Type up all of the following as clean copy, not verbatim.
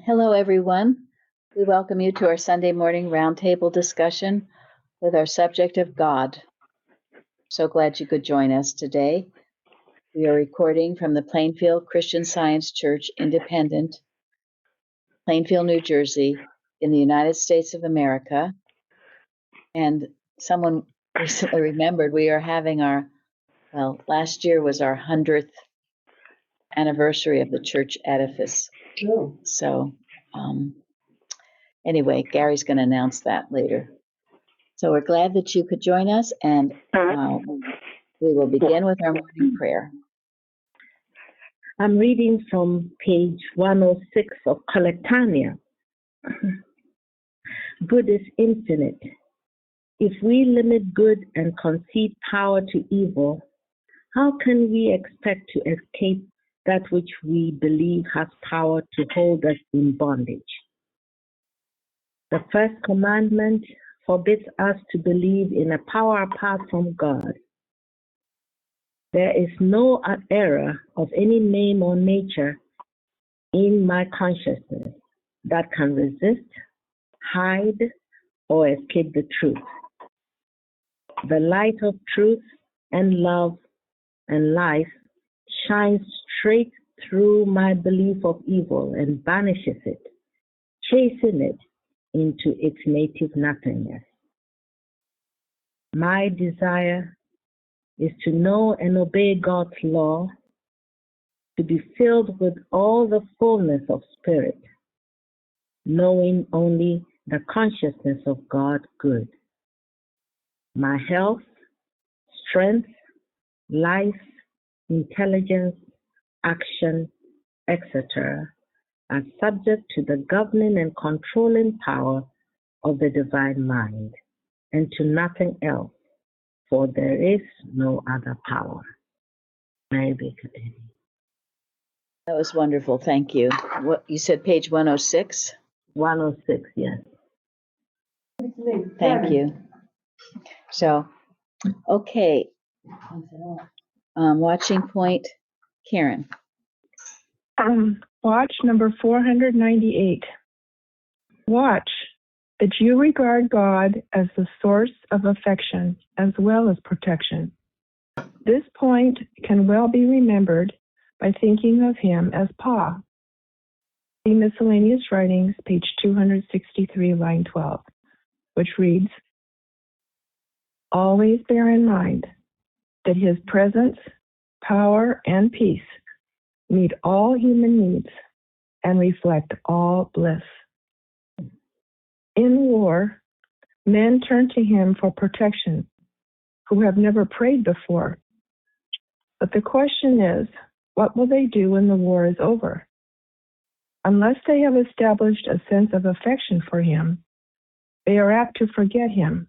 Hello, everyone. We welcome you to our Sunday morning roundtable discussion with our subject of God. So glad you could join us today. We are recording from the Plainfield Christian Science Church Independent, Plainfield, New Jersey, in the United States of America. And someone recently remembered we are having last year was our 100th anniversary of the church edifice. Oh. So, anyway, Gary's going to announce that later. So we're glad that you could join us, and we will begin with our morning prayer. I'm reading from page 106 of Collectania. Good is infinite. If we limit good and concede power to evil, how can we expect to escape that which we believe has power to hold us in bondage? The first commandment forbids us to believe in a power apart from God. There is no error of any name or nature in my consciousness that can resist, hide, or escape the truth. The light of truth and love and life shines straight through my belief of evil and banishes it, chasing it into its native nothingness. My desire is to know and obey God's law, to be filled with all the fullness of spirit, knowing only the consciousness of God good. My health, strength, life, intelligence, action, etc. are subject to the governing and controlling power of the divine mind, and to nothing else, for there is no other power. Mary Baker Eddy. That was wonderful. Thank you. What you said, page 106? 106, yes. Thank you. So, okay. Watching point, Karen. Watch number 498. Watch that you regard God as the source of affection as well as protection. This point can well be remembered by thinking of him as Pa. See Miscellaneous Writings, page 263, line 12, which reads, always bear in mind that his presence, power, and peace meet all human needs and reflect all bliss. In war, men turn to him for protection who have never prayed before. But the question is, what will they do when the war is over? Unless they have established a sense of affection for him, they are apt to forget him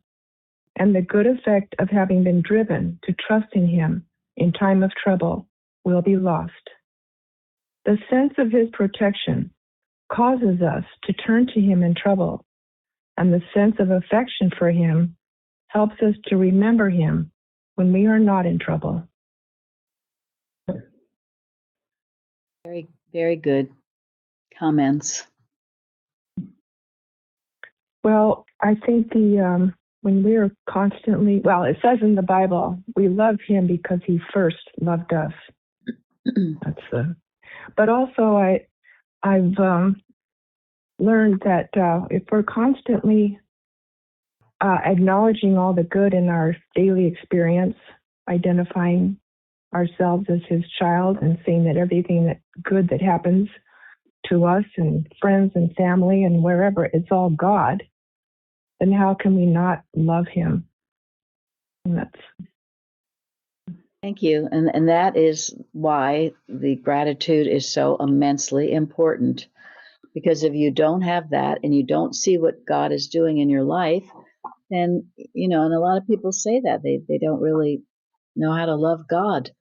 and the good effect of having been driven to trust in him in time of trouble will be lost. The sense of his protection causes us to turn to him in trouble, and the sense of affection for him helps us to remember him when we are not in trouble. Very, very good comments. Well, I think when we're constantly, it says in the Bible, we love him because he first loved us. But also I've learned that if we're constantly acknowledging all the good in our daily experience, identifying ourselves as his child and seeing that everything that good that happens to us and friends and family and wherever, it's all God, then how can we not love him? Thank you. And that is why the gratitude is so immensely important. Because if you don't have that and you don't see what God is doing in your life, then, and a lot of people say that they don't really know how to love God.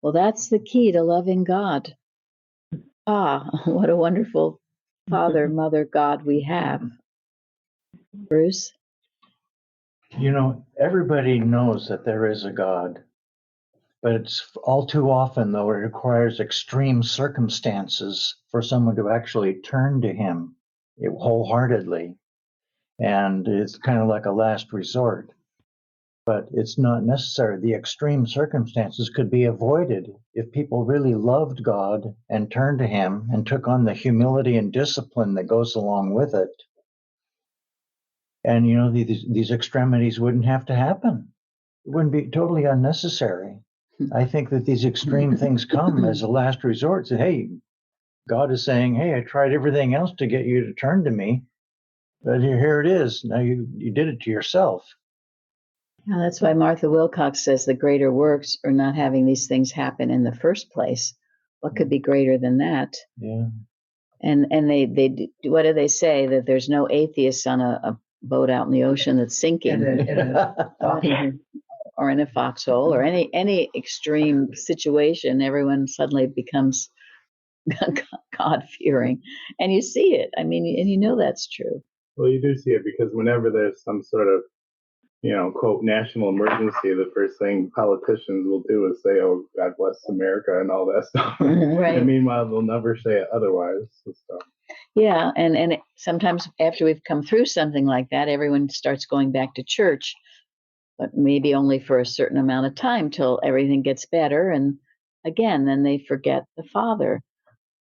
Well, that's the key to loving God. What a wonderful Father, Mother, God we have. Bruce? Everybody knows that there is a God. But it's all too often, though, it requires extreme circumstances for someone to actually turn to him wholeheartedly. And it's kind of like a last resort. But it's not necessary. The extreme circumstances could be avoided if people really loved God and turned to him and took on the humility and discipline that goes along with it. And, these extremities wouldn't have to happen. It wouldn't be totally unnecessary. I think that these extreme things come as a last resort. So, hey, God is saying, hey, I tried everything else to get you to turn to me, but here it is. Now you did it to yourself. Now, that's why Martha Wilcox says the greater works are not having these things happen in the first place. What could be greater than that? Yeah. And they what do they say? That there's no atheists on a boat out in the ocean that's sinking, or in a foxhole, or any extreme situation. Everyone suddenly becomes God-fearing, and you see it. I mean, and you know that's true. Well, you do see it because whenever there's some sort of, quote, national emergency, the first thing politicians will do is say, oh, God bless America and all that stuff. Right. And meanwhile, they'll never say it otherwise. So. Yeah, and sometimes after we've come through something like that, everyone starts going back to church, but maybe only for a certain amount of time till everything gets better. And again, then they forget the Father.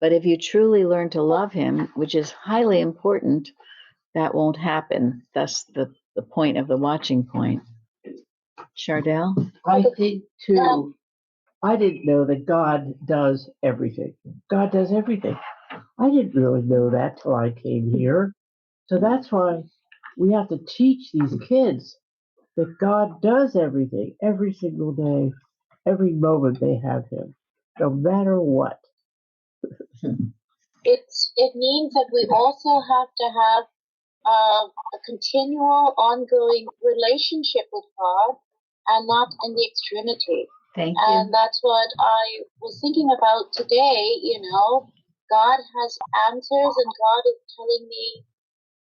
But if you truly learn to love him, which is highly important, that won't happen. That's the point of the watching point. Chardell? I think, too, I didn't know that God does everything. God does everything. I didn't really know that till I came here. So that's why we have to teach these kids that God does everything every single day, every moment they have him, no matter what. It means that we also have to have a continual, ongoing relationship with God, and not in the extremity. Thank you. And that's what I was thinking about today. God has answers, and God is telling me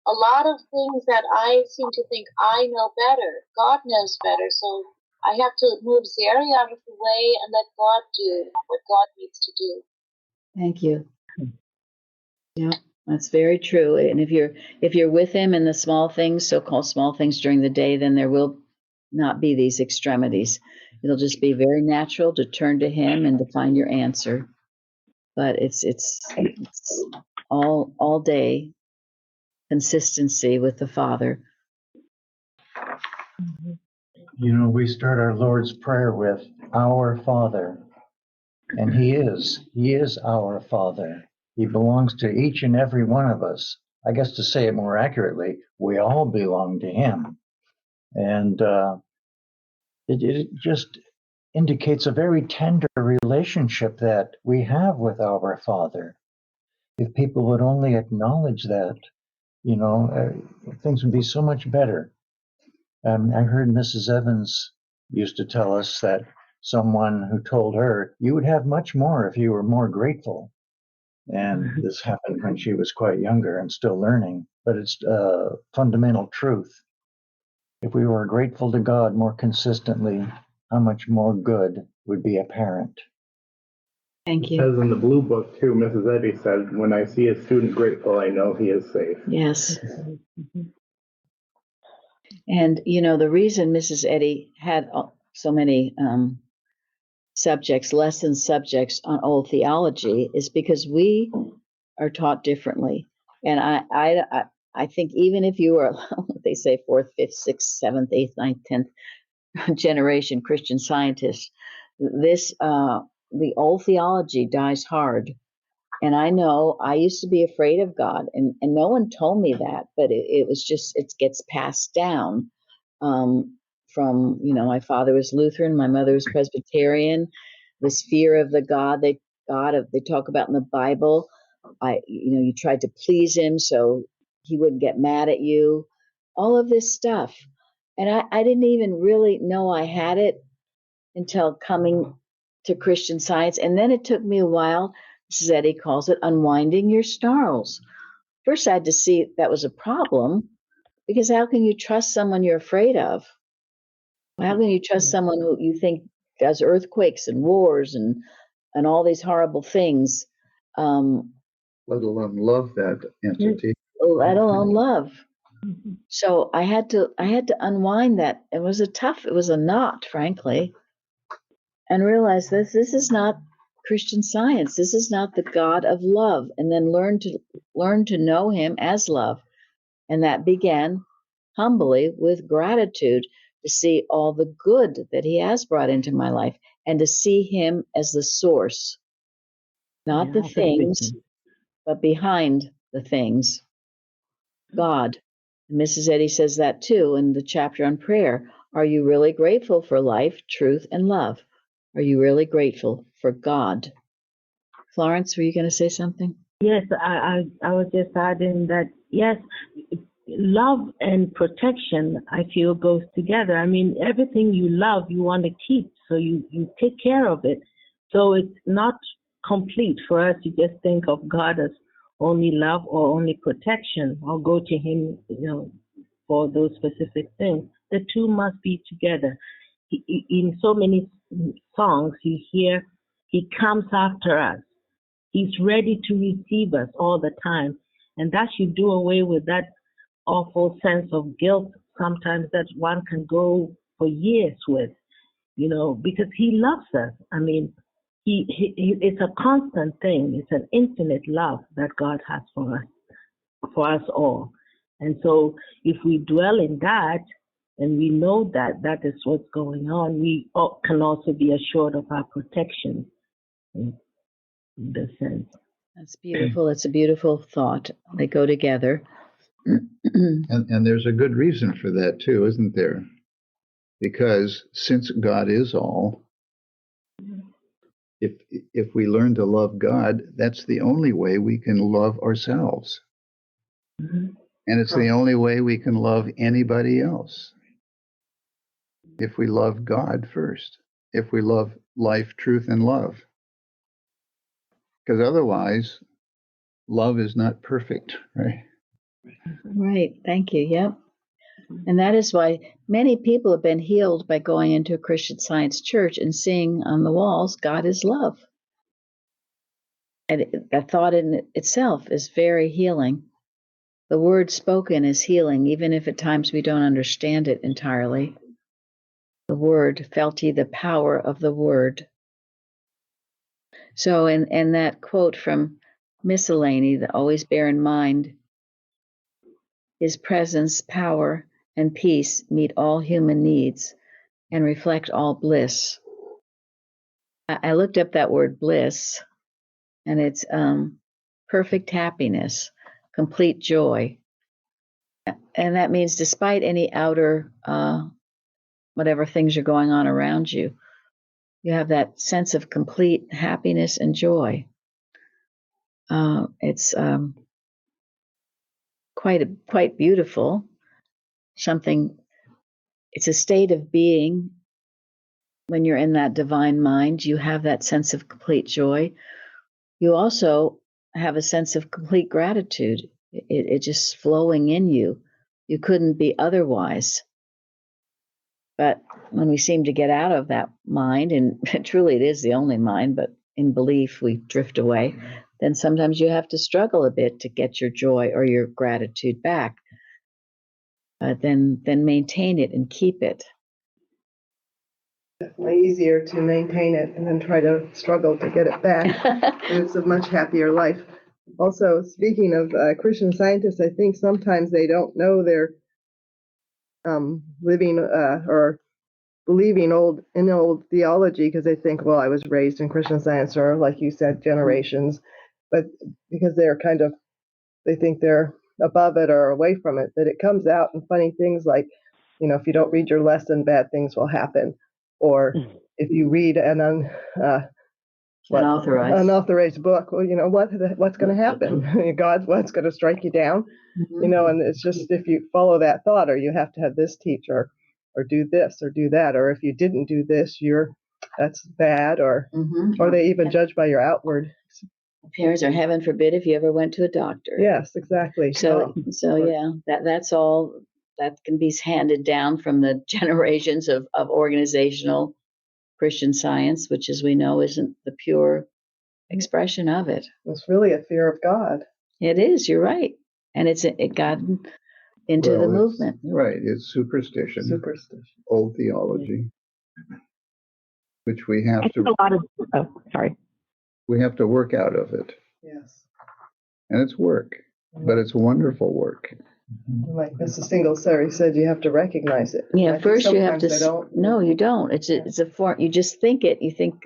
a lot of things that I seem to think I know better. God knows better, so I have to move Zeri out of the way and let God do what God needs to do. Thank you. Yeah, that's very true. And if you're with him in the small things, so-called small things during the day, then there will not be these extremities. It'll just be very natural to turn to him and to find your answer. But it's all day consistency with the Father. We start our Lord's Prayer with our Father, and he is our Father. He belongs to each and every one of us. I guess to say it more accurately, we all belong to him. And it just indicates a very tender relationship that we have with our Father. If people would only acknowledge that, things would be so much better. I heard Mrs. Evans used to tell us that someone who told her, you would have much more if you were more grateful. And this happened when she was quite younger and still learning, but it's fundamental truth. If we were grateful to God more consistently, how much more good would be apparent. Thank you. It says in the blue book, too, Mrs. Eddy said, when I see a student grateful, I know he is safe. Yes. And, the reason Mrs. Eddy had so many lesson subjects on old theology is because we are taught differently. And I think even if you are, what they say, 4th, 5th, 6th, 7th, 8th, 9th, 10th generation Christian scientist, the old theology dies hard. And I know I used to be afraid of God, and no one told me that, but it was just, it gets passed down from, my father was Lutheran, my mother was Presbyterian. This fear of the God they talk about in the Bible. You tried to please him so he wouldn't get mad at you. All of this stuff. And I didn't even really know I had it until coming to Christian Science. And then it took me a while, Mrs. Eddy calls it, unwinding your snarls. First, I had to see that was a problem, because how can you trust someone you're afraid of? How can you trust someone who you think does earthquakes and wars and all these horrible things, Let alone love that entity. let alone love. Mhm. So I had to unwind that. It was a knot, frankly, and realize this is not Christian Science. This is not the God of love. And then learn to know him as love. And that began humbly with gratitude to see all the good that he has brought into my life and to see him as the source, not the That's a big things, thing. but behind the things, God. Mrs. Eddy says that too in the chapter on prayer. Are you really grateful for life, truth, and love? Are you really grateful for God? Florence, were you going to say something? Yes, I was just adding that, yes, love and protection, I feel, goes together. I mean, everything you love, you want to keep, so you take care of it. So it's not complete for us to just think of God as only love or only protection, or go to him, for those specific things. The two must be together. In so many songs, you hear, he comes after us. He's ready to receive us all the time. And that should do away with that awful sense of guilt sometimes that one can go for years with, because he loves us. I mean, it's a constant thing. It's an infinite love that God has for us all. And so if we dwell in that and we know that that is what's going on, we can also be assured of our protection in the sense. That's beautiful. It's a beautiful thought. They go together. And there's a good reason for that too, isn't there? Because since God is all, if we learn to love God, that's the only way we can love ourselves. Mm-hmm. And it's the only way we can love anybody else. If we love God first, if we love life, truth, and love. Because otherwise, love is not perfect, right? Right. Thank you. Yep. And that is why many people have been healed by going into a Christian Science church and seeing on the walls, God is love. And that thought in itself is very healing. The word spoken is healing, even if at times we don't understand it entirely. The word, felt ye the power of the word. So in that quote from Miscellany, that always bear in mind, his presence, power, and peace meet all human needs and reflect all bliss. I looked up that word bliss, and it's perfect happiness, complete joy. And that means despite any outer, whatever things are going on around you, you have that sense of complete happiness and joy. It's quite beautiful. It's a state of being. When you're in that divine mind, you have that sense of complete joy. You also have a sense of complete gratitude. It just flowing in you. You couldn't be otherwise. But when we seem to get out of that mind, and truly it is the only mind, but in belief we drift away, then sometimes you have to struggle a bit to get your joy or your gratitude back. Then maintain it and keep it. Definitely easier to maintain it and then try to struggle to get it back. And it's a much happier life. Also, speaking of Christian Scientists, I think sometimes they don't know they're living or believing old theology because they think, well, I was raised in Christian Science, or like you said, generations, but because they think they're above it or away from it, but it comes out in funny things like, if you don't read your lesson, bad things will happen. Or if you read an unauthorized book, well, what's going to happen? What's going to strike you down? And it's just, if you follow that thought, or you have to have this teacher, or do this or do that, or if you didn't do this, that's bad, or they even judge by your outward appearance, or heaven forbid if you ever went to a doctor. Yes, exactly. So yeah, that's all that can be handed down from the generations of organizational Christian Science, which, as we know, isn't the pure expression of it. It's really a fear of God. It is, you're right. And it got into the movement. Right, it's superstition, old theology, which we have to. We have to work out of it. Yes. And it's work, but it's wonderful work. Like Mrs. Singletary said, you have to recognize it. Yeah, first you have to. No, you don't. It's a form. You just think it. You think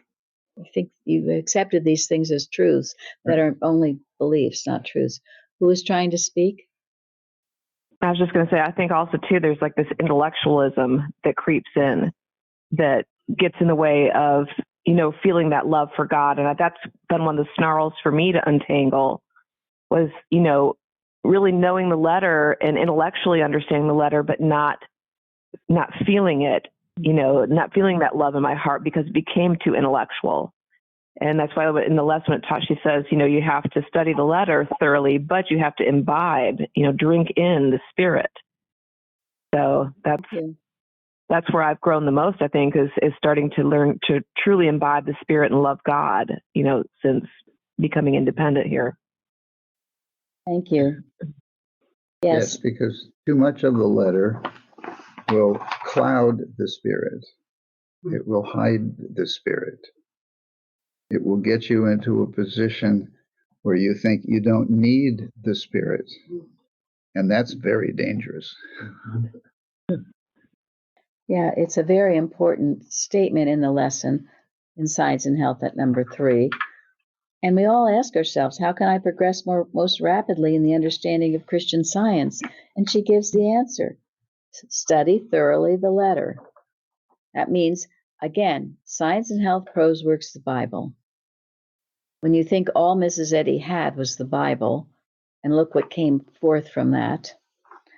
you've accepted these things as truths that are only beliefs, not truths. Who is trying to speak? I was just going to say, I think also too, there's like this intellectualism that creeps in that gets in the way of, feeling that love for God. And that's been one of the snarls for me to untangle was, really knowing the letter and intellectually understanding the letter, but not feeling it, not feeling that love in my heart because it became too intellectual. And that's why in the lesson it taught, she says, you have to study the letter thoroughly, but you have to imbibe, drink in the Spirit. So that's where I've grown the most, I think, is starting to learn to truly imbibe the Spirit and love God, since becoming independent here. Thank you. Yes, because too much of the letter will cloud the Spirit. It will hide the Spirit. It will get you into a position where you think you don't need the Spirit. And that's very dangerous. Yeah, it's a very important statement in the lesson in Science and Health at number 3. And we all ask ourselves, how can I progress most rapidly in the understanding of Christian Science? And she gives the answer. Study thoroughly the letter. That means, again, Science and Health prose works the Bible. When you think all Mrs. Eddy had was the Bible, and look what came forth from that.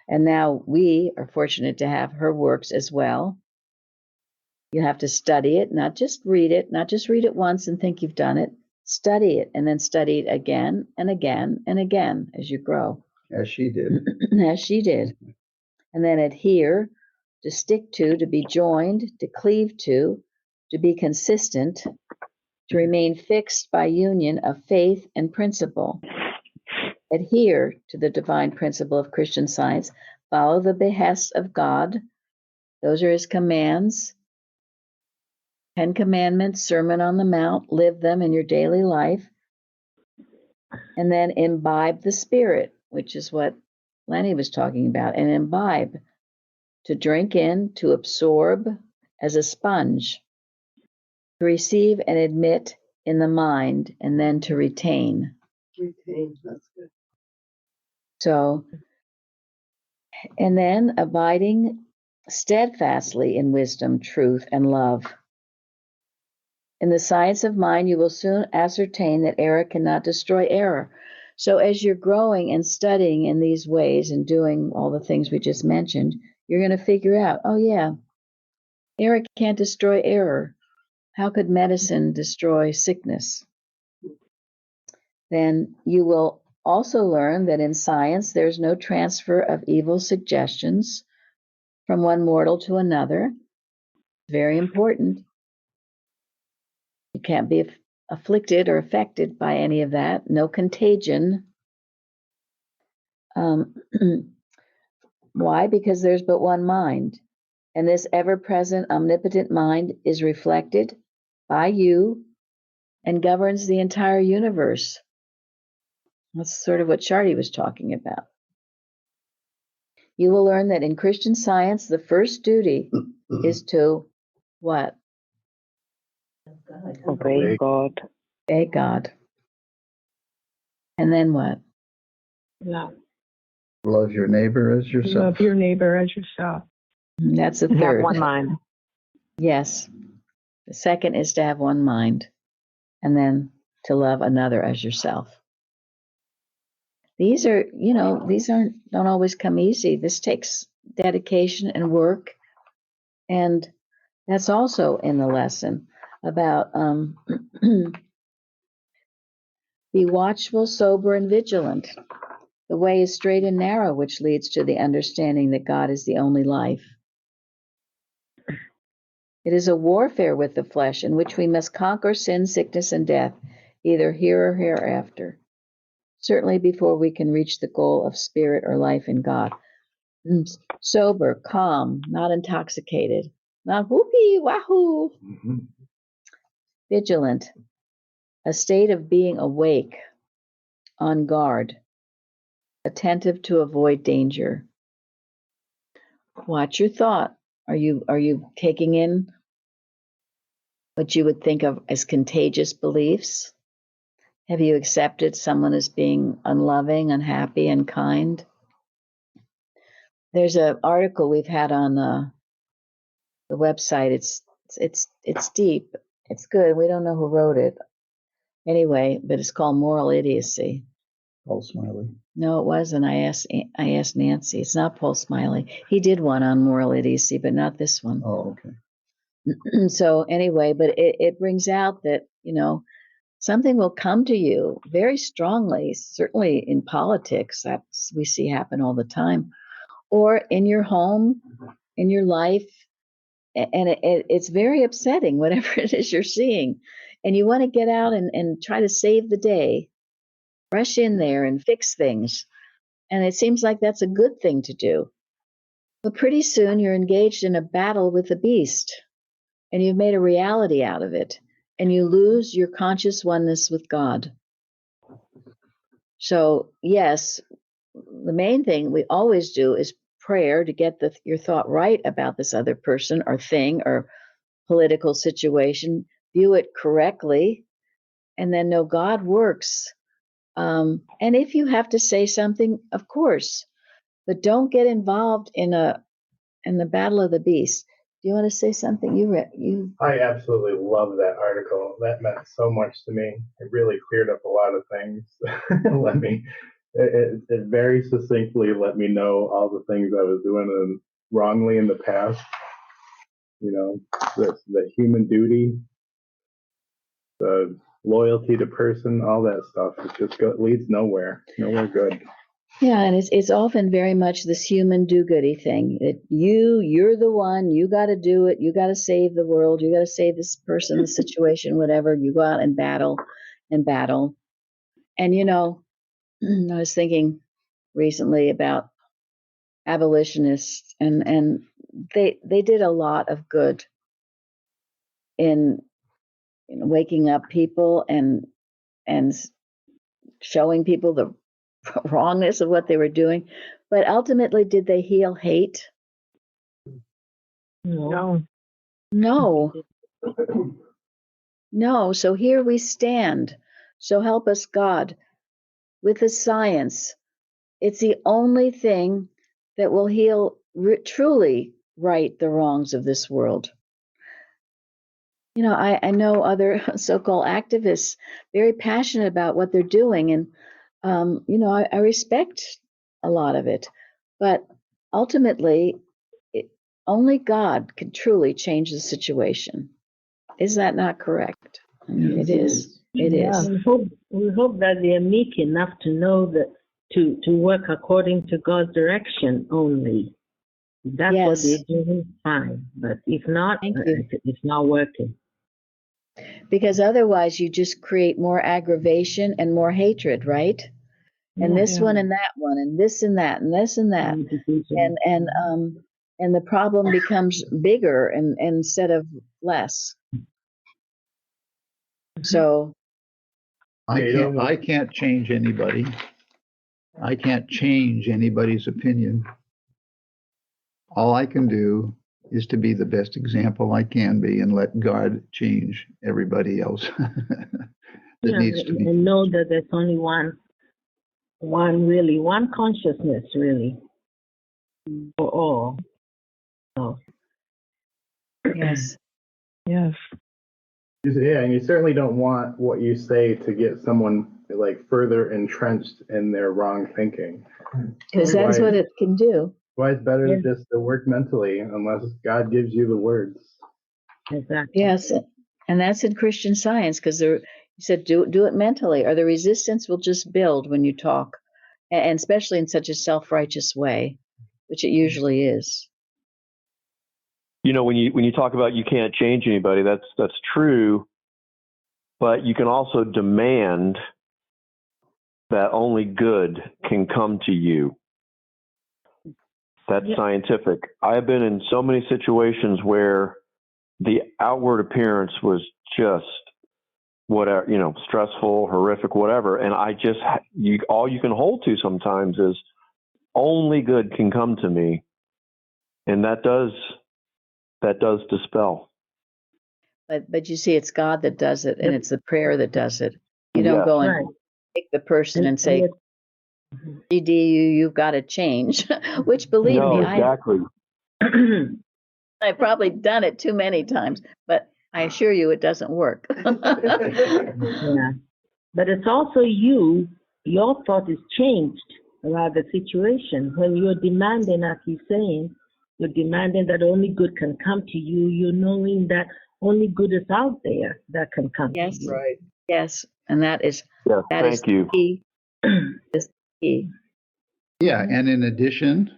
And now we are fortunate to have her works as well. You have to study it, not just read it once and think you've done it. Study it, and then study it again and again and again as you grow. As she did. As she did. And then adhere, to stick to be joined, to cleave to be consistent, to remain fixed by union of faith and principle. Adhere to the divine principle of Christian Science. Follow the behests of God. Those are his commands. 10 Commandments, Sermon on the Mount, live them in your daily life. And then imbibe the Spirit, which is what Lenny was talking about. And imbibe, to drink in, to absorb as a sponge, to receive and admit in the mind, and then to retain. Retain, that's good. So, and then abiding steadfastly in wisdom, truth, and love. In the science of mind, you will soon ascertain that error cannot destroy error. So as you're growing and studying in these ways and doing all the things we just mentioned, you're going to figure out, oh yeah, error can't destroy error. How could medicine destroy sickness? Then you will also learn that in science, there's no transfer of evil suggestions from one mortal to another. Very important. You can't be afflicted or affected by any of that. No contagion. Why? Because there's but one mind. And this ever-present, omnipotent mind is reflected by you and governs the entire universe. That's sort of what Shardy was talking about. You will learn that in Christian Science, the first duty is to what? Obey God. Obey God. And then what? Love. Love your neighbor as yourself. Love your neighbor as yourself. That's the third. Have one mind. Yes. The second is to have one mind. And then to love another as yourself. These are, don't always come easy. This takes dedication and work. And that's also in the lesson about be watchful, sober, and vigilant. The way is straight and narrow, which leads to the understanding that God is the only life. It is a warfare with the flesh in which we must conquer sin, sickness, and death, either here or hereafter. Certainly before we can reach the goal of spirit or life in God. Sober, calm, not intoxicated, not whoopee, wahoo. Vigilant, a state of being awake, on guard, attentive to avoid danger. Watch your thought. Are you taking in what you would think of as contagious beliefs? Have you accepted someone as being unloving, unhappy, unkind? There's an article we've had on the website. It's deep. It's good. We don't know who wrote it. Anyway, but it's called Moral Idiocy. Paul Smiley. No, it wasn't. I asked Nancy. It's not Paul Smiley. He did one on moral idiocy, but not this one. Oh, okay. So anyway, but it brings out that, something will come to you very strongly, certainly in politics, that we see happen all the time, or in your home, in your life, and it's very upsetting, whatever it is you're seeing. And you want to get out and try to save the day, rush in there and fix things. And it seems like that's a good thing to do. But pretty soon you're engaged in a battle with the beast, and you've made a reality out of it, and you lose your conscious oneness with God. So, yes, the main thing we always do is prayer to get your thought right about this other person or thing or political situation, view it correctly, and then know God works. And if you have to say something, of course, but don't get involved in the battle of the beast. Do you want to say something? I absolutely love that article. That meant so much to me. It really cleared up a lot of things. It very succinctly let me know all the things I was doing wrongly in the past. The human duty, the loyalty to person, all that stuff. It just leads nowhere good. Yeah, and it's often very much this human do-goody thing. That you're the one, you got to do it, you got to save the world, you got to save this person, the situation, whatever. You go out and battle. And I was thinking recently about abolitionists, and they did a lot of good in waking up people and showing people the wrongness of what they were doing. But ultimately, did they heal hate? No. No. So here we stand. So help us God. With the science, it's the only thing that will heal, truly right the wrongs of this world. I know other so-called activists very passionate about what they're doing, and I respect a lot of it, but ultimately, only God can truly change the situation. Is that not correct? I mean, it is. It is. We hope that they are meek enough to know that to work according to God's direction only. If that's what they're doing, fine. But if not, it's not working. Because otherwise you just create more aggravation and more hatred, right? And this one and that one and this and that and this and that. And the problem becomes bigger and instead of less. So I can't change anybody. I can't change anybody's opinion. All I can do is to be the best example I can be and let God change everybody else that needs to be. And know that there's only one consciousness really for all. So. Yes. Yes. Yeah, and you certainly don't want what you say to get someone further entrenched in their wrong thinking. Because that's what it can do. Why it's better just to work mentally, unless God gives you the words. Exactly. Yes, and that's in Christian Science, because you said do it mentally, or the resistance will just build when you talk, and especially in such a self-righteous way, which it usually is. when you talk about you can't change anybody, that's true, but you can also demand that only good can come to you. That's scientific. I have been in so many situations where the outward appearance was just whatever, stressful, horrific, whatever, and all you can hold to sometimes is only good can come to me, and that does dispel. But you see, it's God that does it, and it's the prayer that does it. You don't Yes. go and take the person and say, GD, you've got to change, which believe No, me, exactly. I've probably done it too many times, but I assure you it doesn't work. Yeah. But it's also your thought is changed about the situation. When you're demanding, as you're saying, you're demanding that only good can come to you, you're knowing that only good is out there that can come to you. Right. Yes, and that is Thank you. key. Is key. Yeah, and in addition,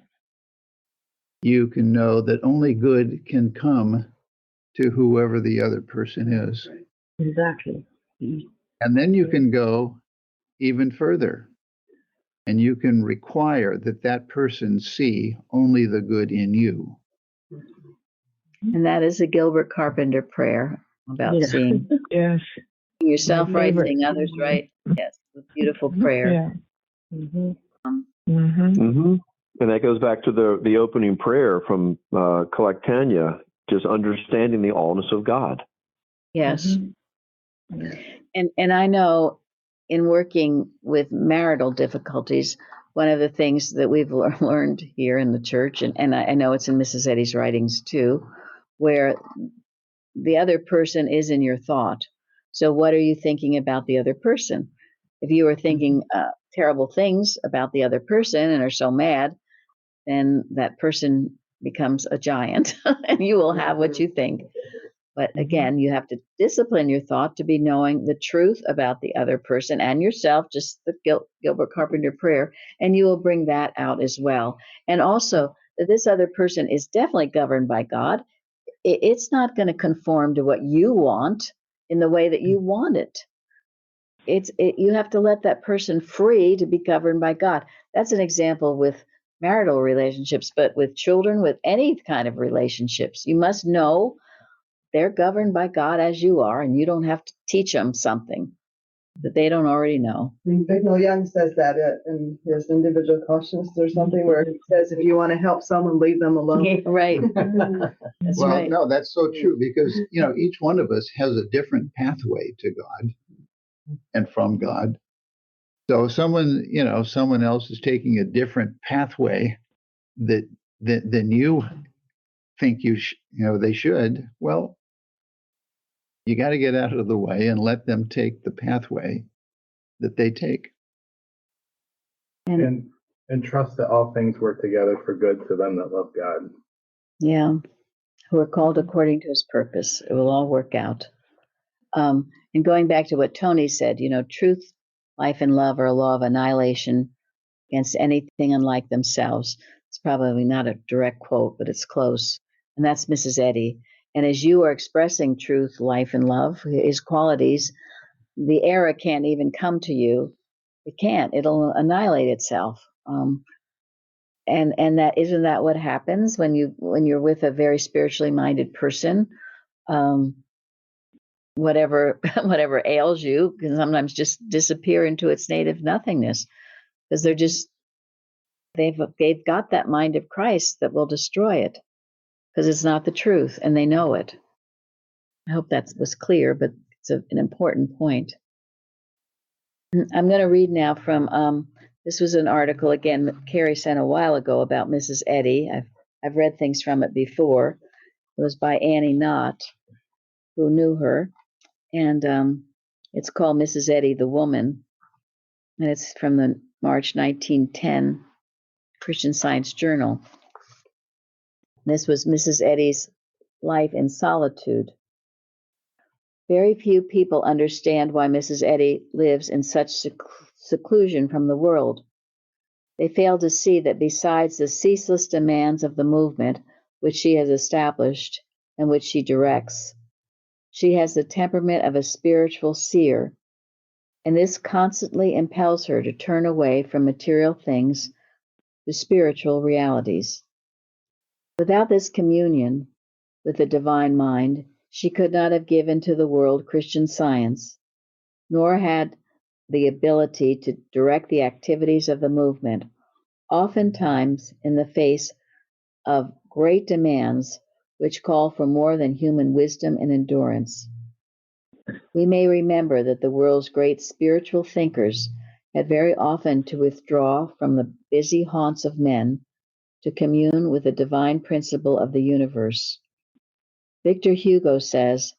you can know that only good can come to whoever the other person is. Exactly. And then you can go even further, and you can require that person see only the good in you. And that is a Gilbert Carpenter prayer about seeing yourself right, seeing others right. Yes, a beautiful prayer. Yeah. And that goes back to the opening prayer from Collectania, just understanding the allness of God. Yes. And I know in working with marital difficulties, one of the things that we've learned here in the church, and I know it's in Mrs. Eddy's writings too, where the other person is in your thought. So what are you thinking about the other person? If you are thinking terrible things about the other person and are so mad, then that person becomes a giant and you will have what you think. But again, you have to discipline your thought to be knowing the truth about the other person and yourself, just the Gilbert Carpenter prayer, and you will bring that out as well. And also that this other person is definitely governed by God. It's not going to conform to what you want in the way that you want it. You have to let that person free to be governed by God. That's an example with marital relationships, but with children, with any kind of relationships, you must know they're governed by God as you are, and you don't have to teach them something that they don't already know. Bignell Young says that in his Individual Conscience or something, where he says, if you want to help someone, leave them alone. Right. That's right. No, that's so true, because each one of us has a different pathway to God and from God. So someone else is taking a different pathway than you think they should. Well, you got to get out of the way and let them take the pathway that they take. And trust that all things work together for good to them that love God. Yeah, who are called according to his purpose. It will all work out. And going back to what Tony said, truth, life, and love are a law of annihilation against anything unlike themselves. It's probably not a direct quote, but it's close. And that's Mrs. Eddy. And as you are expressing truth, life, and love, his qualities, the error can't even come to you. It can't. It'll annihilate itself. And that isn't that what happens when you're with a very spiritually minded person? Whatever ails you can sometimes just disappear into its native nothingness, because they've got that mind of Christ that will destroy it, because it's not the truth and they know it. I hope that was clear, but it's an important point. I'm going to read now from this was an article again that Carrie sent a while ago about Mrs. Eddy. I've read things from it before. It was by Annie Knott, who knew her, and it's called Mrs. Eddy, the Woman, and it's from the March 1910 Christian Science Journal. This was Mrs. Eddy's life in solitude. Very few people understand why Mrs. Eddy lives in such seclusion from the world. They fail to see that besides the ceaseless demands of the movement, which she has established and which she directs. She has the temperament of a spiritual seer, and this constantly impels her to turn away from material things to spiritual realities. Without this communion with the divine mind, she could not have given to the world Christian Science, nor had the ability to direct the activities of the movement, oftentimes in the face of great demands which call for more than human wisdom and endurance. We may remember that the world's great spiritual thinkers had very often to withdraw from the busy haunts of men to commune with the divine principle of the universe. Victor Hugo says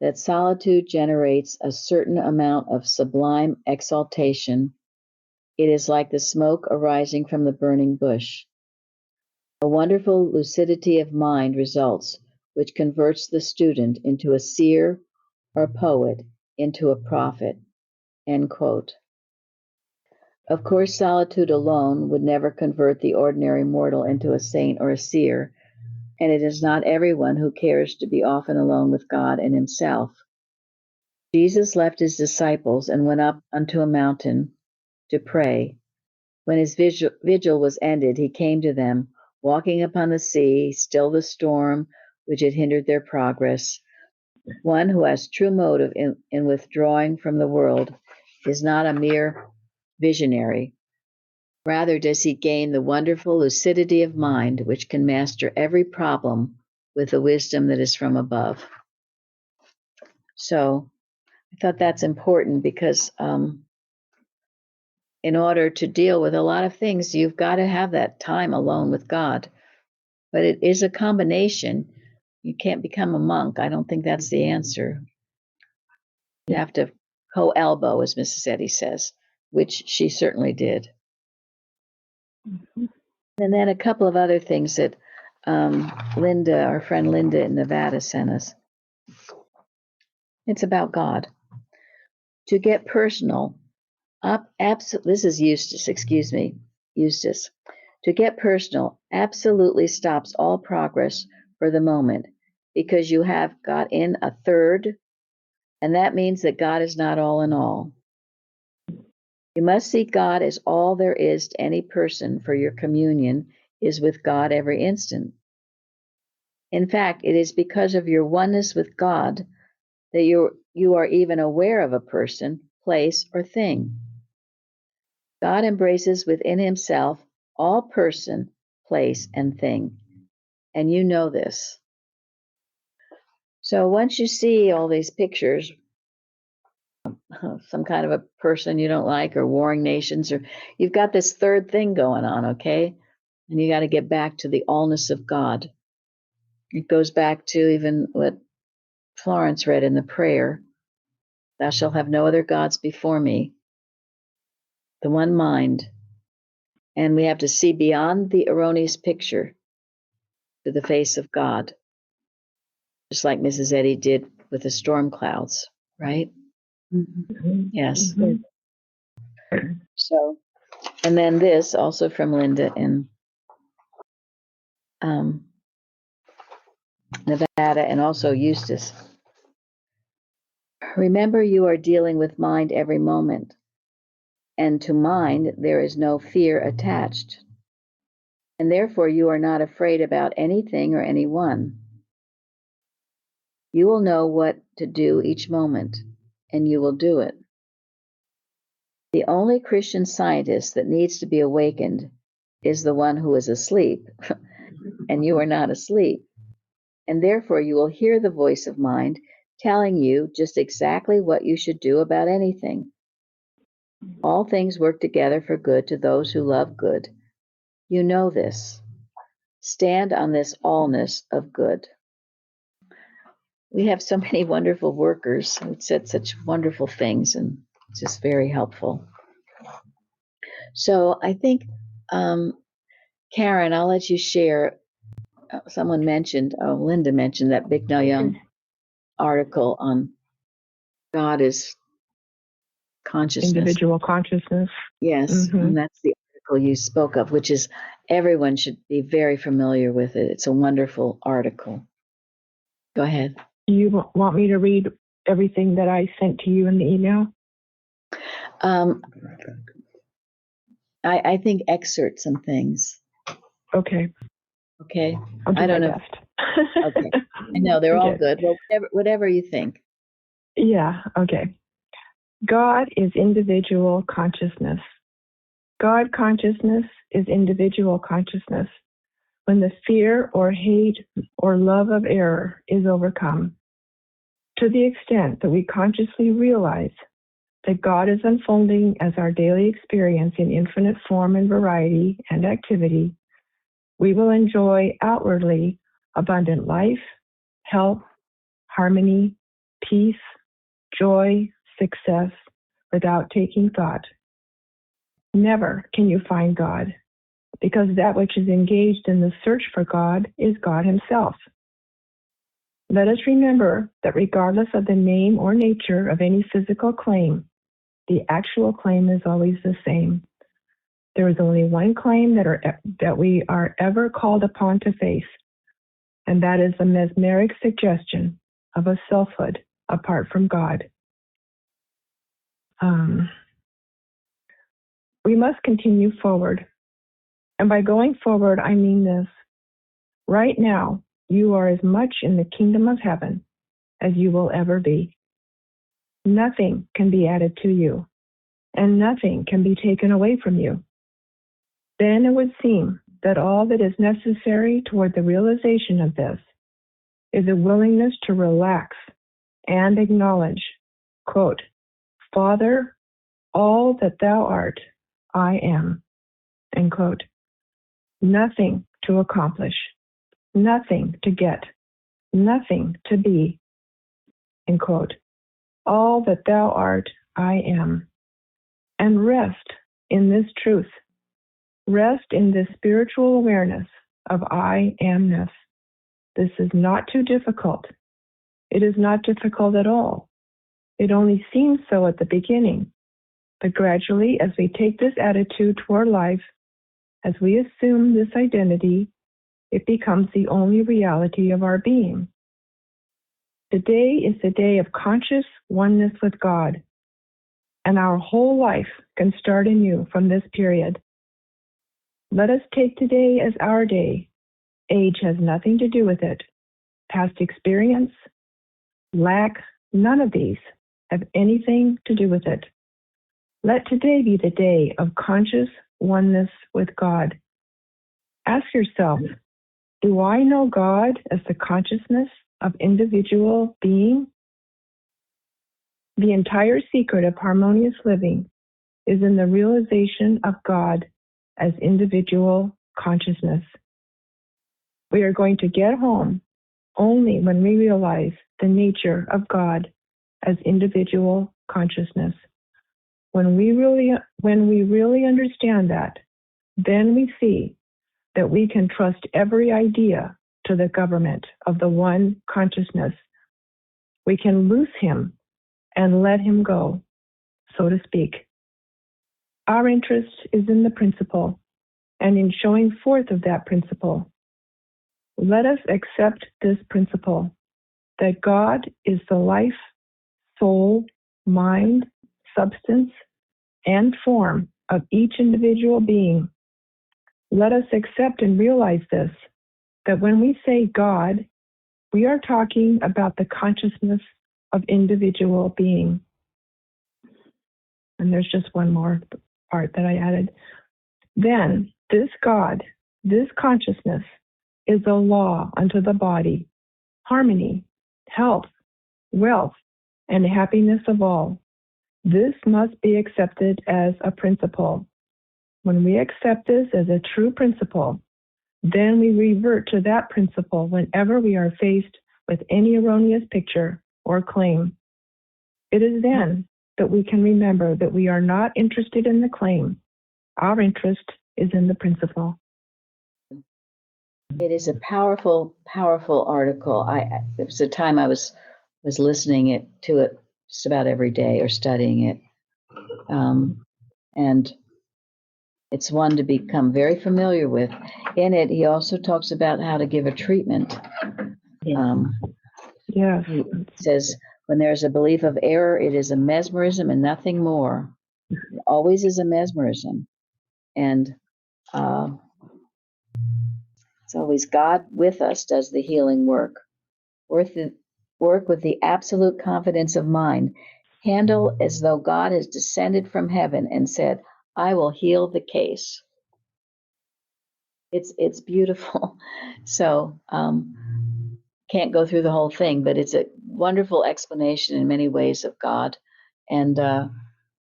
that solitude generates a certain amount of sublime exaltation. It is like the smoke arising from the burning bush. A wonderful lucidity of mind results, which converts the student into a seer or poet into a prophet. End quote. Of course, solitude alone would never convert the ordinary mortal into a saint or a seer, and it is not everyone who cares to be often alone with God and himself. Jesus left his disciples and went up unto a mountain to pray. When his vigil was ended, he came to them, walking upon the sea, still the storm which had hindered their progress. One who has true motive in withdrawing from the world is not a mere visionary. Rather does he gain the wonderful lucidity of mind which can master every problem with the wisdom that is from above. So I thought that's important because in order to deal with a lot of things, you've got to have that time alone with God. But it is a combination. You can't become a monk. I don't think that's the answer. You have to co-elbow, as Mrs. Eddy says, which she certainly did. And then a couple of other things that Linda, our friend Linda in Nevada, sent us. It's about God. To get personal, this is Eustace, excuse me, Eustace. To get personal absolutely stops all progress for the moment because you have got in a third, and that means that God is not all in all. You must see God as all there is to any person, for your communion is with God every instant. In fact, it is because of your oneness with God that you are even aware of a person, place, or thing. God embraces within himself all person, place, and thing, and you know this. So once you see all these pictures, some kind of a person you don't like, or warring nations, or you've got this third thing going on, okay? And you got to get back to the allness of God. It goes back to even what Florence read in the prayer, thou shalt have no other gods before me, the one mind. And we have to see beyond the erroneous picture to the face of God, just like Mrs. Eddy did with the storm clouds, right? Mm-hmm. Yes. Mm-hmm. So, and then this also from Linda in Nevada, and also Eustace. Remember, you are dealing with mind every moment, and to mind there is no fear attached, and therefore you are not afraid about anything or anyone. You will know what to do each moment, and you will do it. The only Christian Scientist that needs to be awakened is the one who is asleep, and you are not asleep. And therefore you will hear the voice of mind telling you just exactly what you should do about anything. All things work together for good to those who love good. You know this. Stand on this allness of good. We have so many wonderful workers who said such wonderful things, and it's just very helpful. So I think, Karen, I'll let you share. Someone mentioned, Linda mentioned that Bicknell Young article on God is consciousness. Individual consciousness. Yes, and that's the article you spoke of, which is everyone should be very familiar with it. It's a wonderful article. Go ahead. You want me to read everything that I sent to you in the email? I think excerpts and things. Okay. Okay. I'll do I don't my know. best. Okay. I know they're all Okay. good. Well, whatever you think. Yeah, okay. God is individual consciousness. God consciousness is individual consciousness. When the fear or hate or love of error is overcome, to the extent that we consciously realize that God is unfolding as our daily experience in infinite form and variety and activity, we will enjoy outwardly abundant life, health, harmony, peace, joy, success, without taking thought. Never can you find God, because that which is engaged in the search for God is God Himself. Let us remember that regardless of the name or nature of any physical claim, the actual claim is always the same. There is only one claim that we are ever called upon to face, and that is the mesmeric suggestion of a selfhood apart from God. We must continue forward. And by going forward, I mean this. Right now, you are as much in the kingdom of heaven as you will ever be. Nothing can be added to you, and nothing can be taken away from you. Then it would seem that all that is necessary toward the realization of this is a willingness to relax and acknowledge, quote, Father, all that thou art, I am, end quote. Nothing to accomplish, nothing to get, nothing to be, end quote. All that thou art, I am. And rest in this truth. Rest in this spiritual awareness of I amness. This is not too difficult. It is not difficult at all. It only seems so at the beginning. But gradually, as we take this attitude toward life, as we assume this identity, it becomes the only reality of our being. Today is the day of conscious oneness with God, and our whole life can start anew from this period. Let us take today as our day. Age has nothing to do with it. Past experience, lack, none of these have anything to do with it. Let today be the day of conscious oneness with God. Ask yourself, do I know God as the consciousness of individual being? The entire secret of harmonious living is in the realization of God as individual consciousness. We are going to get home only when we realize the nature of God as individual consciousness. When we really understand that, then we see that we can trust every idea to the government of the one consciousness. We can loose him and let him go, so to speak. Our interest is in the principle and in showing forth of that principle. Let us accept this principle, that God is the life, soul, mind, substance, and form of each individual being. Let us accept and realize this, that when we say God, we are talking about the consciousness of individual being. And there's just one more part that I added. Then this God, this consciousness, is a law unto the body, harmony, health, wealth, and happiness of all. This must be accepted as a principle. When we accept this as a true principle, then we revert to that principle whenever we are faced with any erroneous picture or claim. It is then that we can remember that we are not interested in the claim. Our interest is in the principle. It is a powerful, powerful article. There was a time I was listening to it just about every day or studying it, and It's one to become very familiar with. In it, he also talks about how to give a treatment. Yes. He says, when there's a belief of error, it is a mesmerism and nothing more. It always is a mesmerism. And it's always God with us does the healing work. Work with the absolute confidence of mind. Handle as though God has descended from heaven and said, I will heal the case. It's beautiful. So can't go through the whole thing, but it's a wonderful explanation in many ways of God. And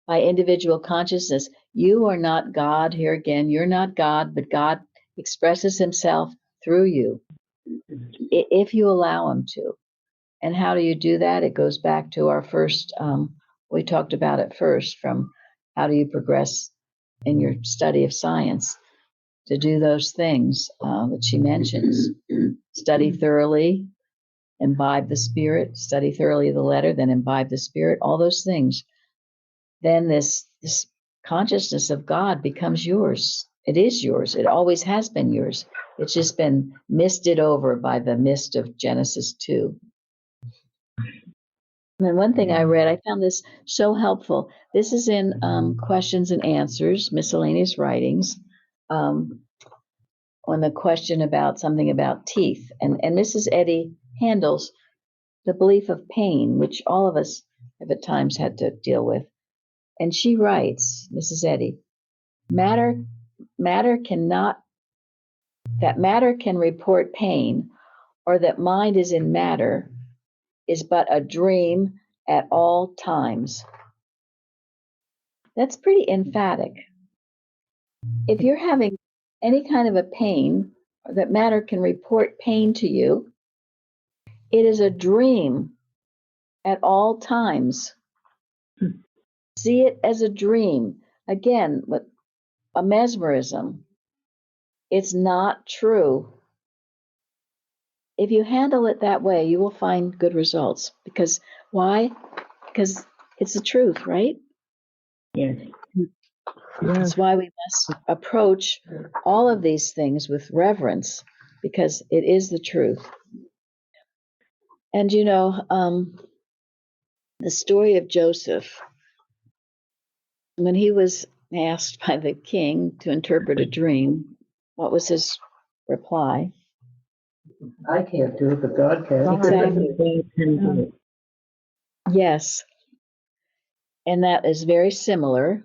by individual consciousness, you are not God. Here again, you're not God, but God expresses himself through you if you allow him to. And how do you do that? It goes back to our first, we talked about it first, from how do you progress in your study of science to do those things that she mentions. Study thoroughly, imbibe the Spirit, study thoroughly the letter, then imbibe the Spirit, all those things. Then this consciousness of God becomes yours. It is yours. It always has been yours. It's just been misted over by the mist of Genesis 2. And then one thing I read, I found this so helpful. This is in Questions and Answers, Miscellaneous Writings, on the question about something about teeth. And Mrs. Eddy handles the belief of pain, which all of us have at times had to deal with. And she writes, Mrs. Eddy, matter can report pain, or that mind is in matter, is but a dream at all times. That's pretty emphatic. If you're having any kind of a pain, or that matter can report pain to you, it is a dream at all times. See it as a dream. Again, with a mesmerism. It's not true. If you handle it that way, you will find good results. Because why? Because it's the truth, right? Yes. That's why we must approach all of these things with reverence, because it is the truth. And the story of Joseph, when he was asked by the king to interpret a dream, what was his reply? I can't do it, but God can. Exactly. Yes. And that is very similar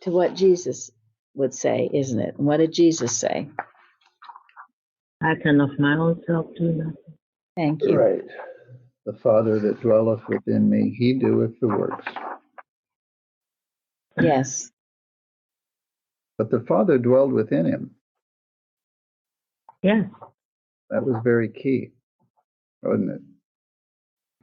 to what Jesus would say, isn't it? And what did Jesus say? I can of my own self do nothing. Thank you. Right. The Father that dwelleth within me, he doeth the works. Yes. But the Father dwelled within him. Yes. That was very key, wasn't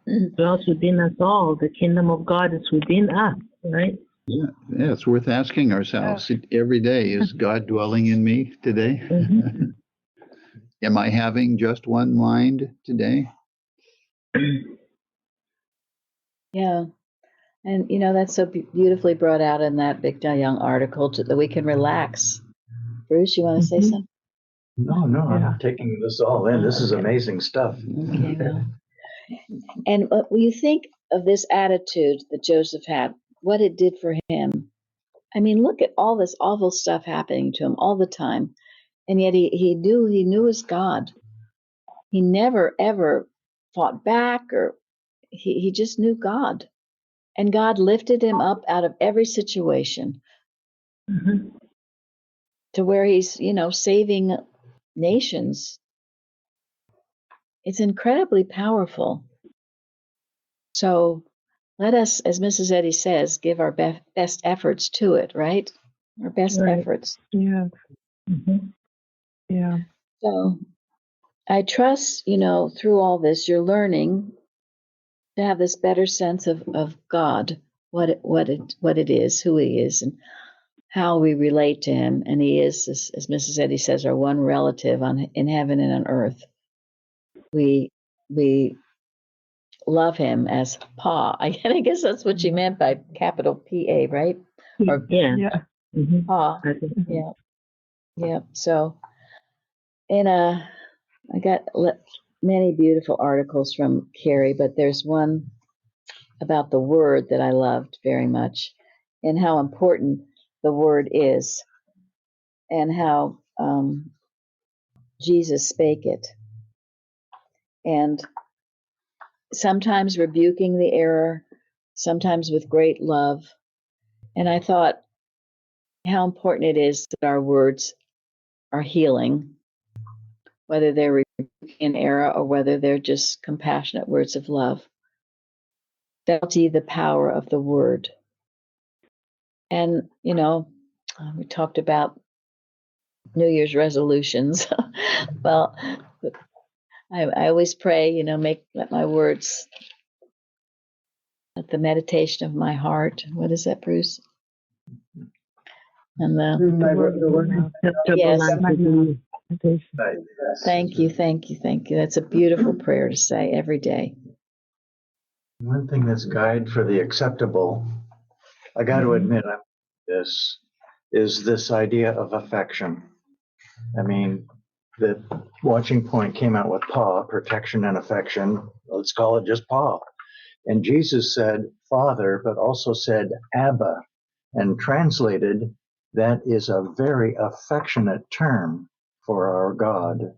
it? Dwells within us all. The kingdom of God is within us, right? Yeah, it's worth asking ourselves every day, is God dwelling in me today? Mm-hmm. Am I having just one mind today? Yeah. And, that's so beautifully brought out in that Victor Young article that we can relax. Bruce, you want to say something? No, I'm taking this all in. This is amazing stuff. Okay, well. And when you think of this attitude that Joseph had, what it did for him, I mean, look at all this awful stuff happening to him all the time. And yet he knew his God. He never, ever fought back, or he just knew God. And God lifted him up out of every situation to where he's, saving nations. It's incredibly powerful. So let us, as Mrs. Eddy says, give our best efforts to it, right? Our best efforts. Yeah. Yeah. So I trust, through all this, you're learning to have this better sense of God, what it is, who he is, and how we relate to him. And he is, as Mrs. Eddy says, our one relative in heaven and on earth. We love him as Pa. I guess that's what she meant by capital PA, right? Or Yeah. Mm-hmm. Pa. Yeah. Yeah. So, I got many beautiful articles from Carrie, but there's one about the word that I loved very much, and how important the word is, and how Jesus spake it, and sometimes rebuking the error, sometimes with great love. And I thought how important it is that our words are healing, whether they're rebuking an error or whether they're just compassionate words of love. Felt the power of the word. And, we talked about New Year's resolutions. Well, I always pray, let my words, let the meditation of my heart. What is that, Bruce? And The word yes. Thank you. That's a beautiful prayer to say every day. One thing that's guide for the acceptable, I got to admit, is this idea of affection. I mean, the Watching Point came out with PA, protection and affection. Let's call it just PA. And Jesus said Father, but also said Abba. And translated, that is a very affectionate term for our God.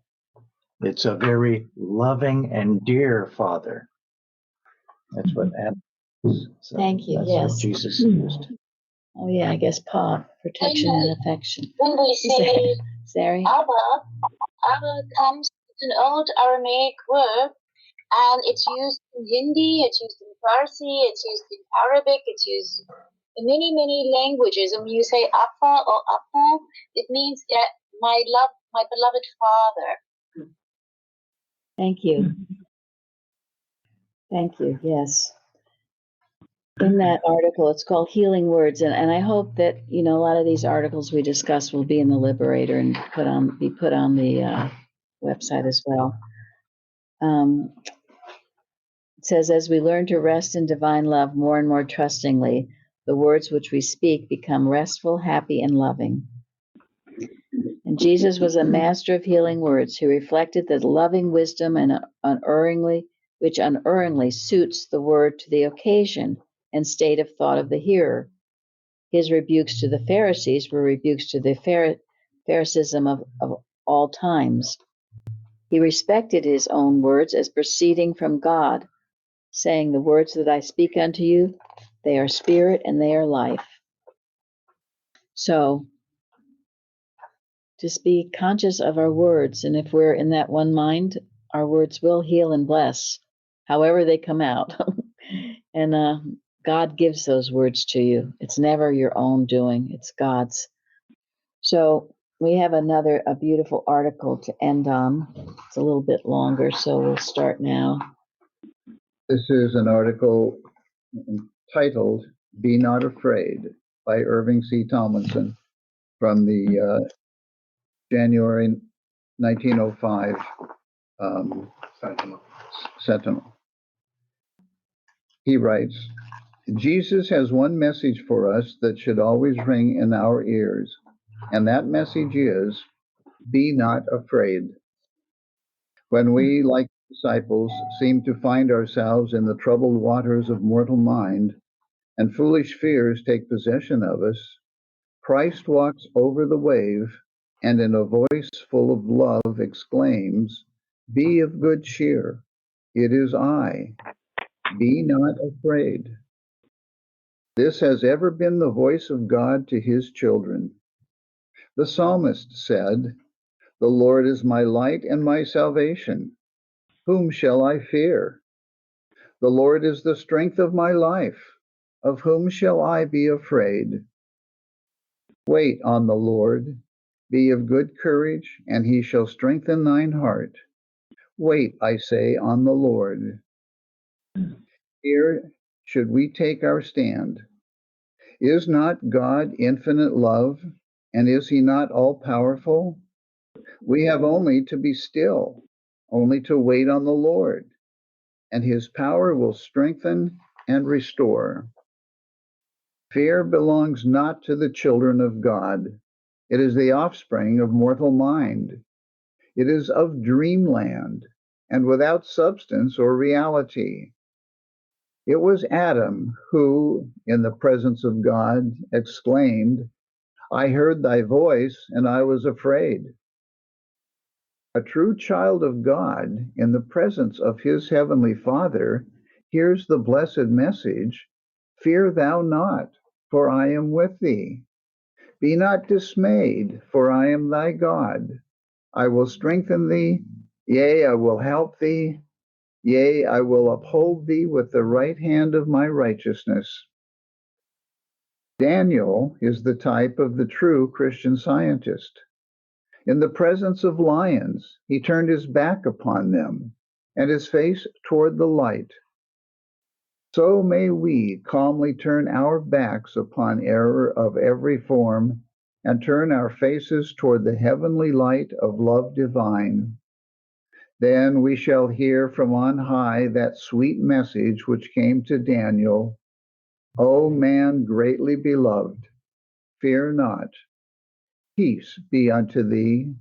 It's a very loving and dear Father. That's what Abba is. So Thank you. That's Yes. what Jesus used. Oh, yeah, I guess PA, protection and affection. When we say Sari? Abba comes, it's an old Aramaic word, and it's used in Hindi, it's used in Farsi, it's used in Arabic, it's used in many, many languages. And when you say Appa or Appu, it means my beloved father. Thank you. Thank you. Yes. In that article, it's called Healing Words. And I hope that, a lot of these articles we discuss will be in the Liberator and be put on the website as well. It says, as we learn to rest in divine love more and more trustingly, the words which we speak become restful, happy, and loving. And Jesus was a master of healing words who reflected the loving wisdom and which unerringly suits the word to the occasion and state of thought of the hearer. His rebukes to the Pharisees were rebukes to the Pharisaism of all times. He respected his own words as proceeding from God, saying, the words that I speak unto you, they are spirit and they are life. So, just be conscious of our words, and if we're in that one mind, our words will heal and bless, however they come out. And God gives those words to you. It's never your own doing, it's God's. So we have a beautiful article to end on. It's a little bit longer, so we'll start now. This is an article titled Be Not Afraid by Irving C. Tomlinson from the January 1905 Sentinel. He writes, Jesus has one message for us that should always ring in our ears, and that message is, be not afraid. When we, like disciples, seem to find ourselves in the troubled waters of mortal mind, and foolish fears take possession of us, Christ walks over the wave and in a voice full of love exclaims, be of good cheer. It is I. Be not afraid. This has ever been the voice of God to his children. The psalmist said, the Lord is my light and my salvation. Whom shall I fear? The Lord is the strength of my life. Of whom shall I be afraid? Wait on the Lord. Be of good courage, and he shall strengthen thine heart. Wait, I say, on the Lord. Here should we take our stand. Is not God infinite love, and is he not all-powerful? We have only to be still, only to wait on the Lord, and his power will strengthen and restore. Fear belongs not to the children of God. It is the offspring of mortal mind. It is of dreamland and without substance or reality. It was Adam who, in the presence of God, exclaimed, "I heard thy voice, and I was afraid." A true child of God, in the presence of his heavenly Father, hears the blessed message, "Fear thou not, for I am with thee. Be not dismayed, for I am thy God. I will strengthen thee, yea, I will help thee, yea, I will uphold thee with the right hand of my righteousness." Daniel is the type of the true Christian scientist. In the presence of lions, he turned his back upon them and his face toward the light. So may we calmly turn our backs upon error of every form and turn our faces toward the heavenly light of love divine. Then we shall hear from on high that sweet message which came to Daniel, "O man greatly beloved, fear not. Peace be unto thee.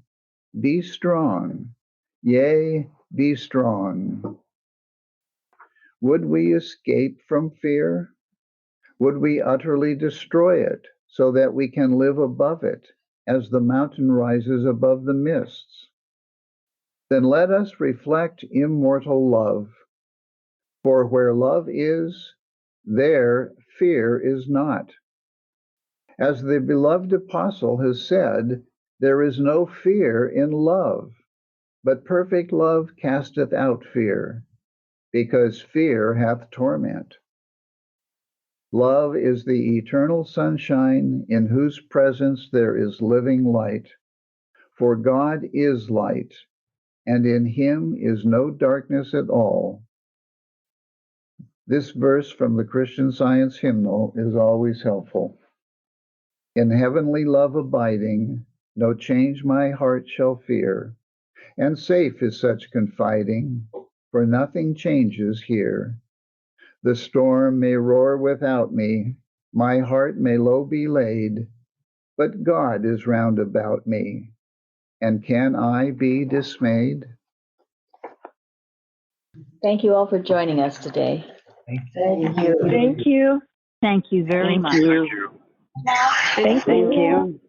Be strong. Yea, be strong." Would we escape from fear? Would we utterly destroy it so that we can live above it as the mountain rises above the mists? Then let us reflect immortal love. For where love is, there fear is not. As the beloved apostle has said, there is no fear in love, but perfect love casteth out fear, because fear hath torment. Love is the eternal sunshine in whose presence there is living light. For God is light, and in him is no darkness at all. This verse from the Christian Science hymnal is always helpful. In heavenly love abiding, no change my heart shall fear, and safe is such confiding, for nothing changes here. The storm may roar without me, my heart may low be laid, but God is round about me, and can I be dismayed? Thank you all for joining us today. Thank you. Thank you. Thank you very much. Thank you.